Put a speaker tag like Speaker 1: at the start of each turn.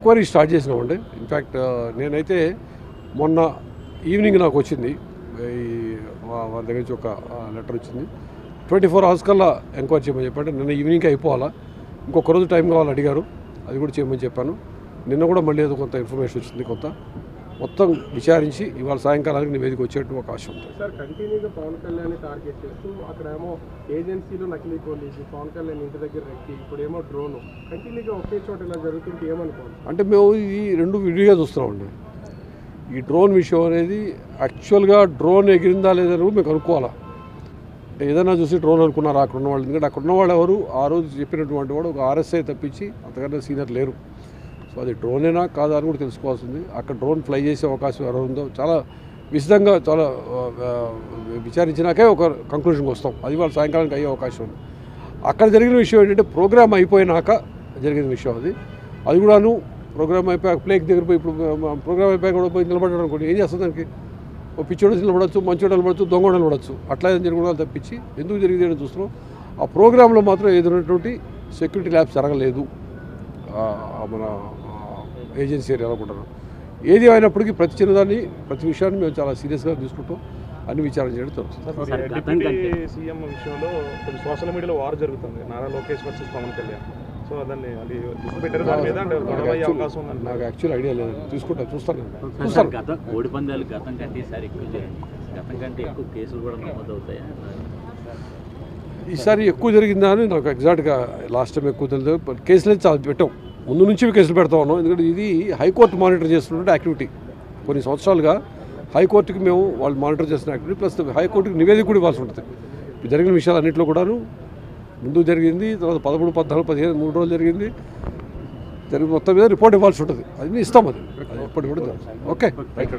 Speaker 1: Enquiry start చేసినామండి. In fact నేనైతే మొన్న ఈవినింగ్ నాకు వచ్చింది, వాళ్ళ దగ్గర నుంచి ఒక లెటర్ వచ్చింది. 24 hours కల్లా ఎంక్వైరీ చేయమని చెప్పండి. నిన్న ఈవినింగ్కి అయిపోవాలా, ఇంకొక రోజు టైం కావాలని అడిగారు, అది కూడా చేయమని చెప్పాను. నిన్న కూడా మళ్ళీ ఏదో కొంత ఇన్ఫర్మేషన్ వచ్చింది, కొంత మొత్తం విచారించి ఇవాళ సాయంకాలానికి నివేదిక వచ్చేట్టు అవకాశం ఉంది.
Speaker 2: సార్, కంటిన్యూగా పవన్ కళ్యాణ్ టార్గెట్ చేస్తూ అక్కడేమో ఏజెన్సీలో నకిలీ పోలీసు, పవన్ కళ్యాణ్ ఇంటి దగ్గర రెక్కి, ఇప్పుడేమో డ్రోను, కంటిన్యూగా ఒకే చోట ఇలా జరుగుతుంటే ఏమనుకోవాలి?
Speaker 1: అంటే మేము ఈ రెండు విడిగా చూస్తున్నామండి. ఈ డ్రోన్ విషయం అనేది యాక్చువల్గా డ్రోన్ ఎగిరిందా లేదని కూడా మేము కనుక్కోవాలా. ఏదైనా చూసి డ్రోన్ అనుకున్నారు అక్కడ ఉన్న వాళ్ళు, ఎందుకంటే అక్కడ ఉన్న వాళ్ళు ఎవరు ఆ రోజు చెప్పినటువంటి వాడు ఒక RSI తప్పించి అంతకన్నా సీనియర్ లేరు. సో అది డ్రోనేనా కాదా అని కూడా తెలుసుకోవాల్సింది. అక్కడ డ్రోన్ ఫ్లై చేసే అవకాశం ఎవరు ఉందో చాలా విశదంగా చాలా విచారించినాకే ఒక కంక్లూషన్కి వస్తాం. అది వాళ్ళు సాయంకాలానికి అయ్యే అవకాశం ఉంది. అక్కడ జరిగిన విషయం ఏంటంటే ప్రోగ్రామ్ అయిపోయినాక జరిగిన విషయం అది కూడాను. ప్రోగ్రామ్ అయిపోయాక ప్లేక్ దగ్గర పోయి, ఇప్పుడు ప్రోగ్రామ్ అయిపోయాక కూడా పోయి నిలబడడం అనుకోండి, ఏం చేస్తుంది దానికి? ఓ పిచ్చోడు నిలబడచ్చు, మంచోడు నిలబడచ్చు, దొంగ నిలబడచ్చు. అట్లా ఏదైనా జరగడం తప్పించి ఎందుకు జరిగింది అని చూస్తున్నాం. ఆ ప్రోగ్రాంలో మాత్రం ఏదైనటువంటి సెక్యూరిటీ ల్యాబ్స్ జరగలేదు మన ఏజెన్సీ ఏరియాలో కూడా. ఏది అయినప్పటికీ ప్రతి చిన్నదాన్ని, ప్రతి విషయాన్ని మేము చాలా సీరియస్గా తీసుకుంటాం, అన్ని విచారణ చేయడం జరుగుతుంది.
Speaker 2: సీఎం విషయంలో సోషల్ మీడియాలో వార్ జరుగుతుంది, నారా లోకేష్ వర్సెస్ పవన్ కళ్యాణ్. సో దాన్ని అది పెట్టారు, దాని మీద అవకాశం ఉంది.
Speaker 1: నాకు యాక్చువల్ ఐడియా లేదు, చూస్తాను.
Speaker 3: కోడి పందాలు గతం కంటే ఈసారి ఎక్కువ జరిగింది, గతం కంటే ఎక్కువ కేసులు కూడా నమోదవుతాయా?
Speaker 1: ఈసారి ఎక్కువ జరిగిందా అని నాకు ఎగ్జాక్ట్గా లాస్ట్ టైం ఎక్కువ తెలియదు. కేసులు చాలా పెట్టాం, ముందు నుంచి కేసులు పెడతా ఉన్నాం. ఎందుకంటే ఇది హైకోర్టు మానిటర్ చేస్తున్న యాక్టివిటీ. కొన్ని సంవత్సరాలుగా హైకోర్టుకి మేము వాళ్ళు మానిటర్ చేస్తున్న యాక్టివిటీ, ప్లస్ హైకోర్టుకి నివేదిక కూడా ఇవ్వాల్సి ఉంటుంది. జరిగిన విషయాలు అన్నింటిలో కూడాను ముందు జరిగింది, తర్వాత 13, 14, 15, 3 రోజులు జరిగింది. మొత్తం మీద రిపోర్ట్ ఇవ్వాల్సి ఉంటుంది. అది ఇస్తాం, అది ఎప్పటికి కూడా. Okay, right.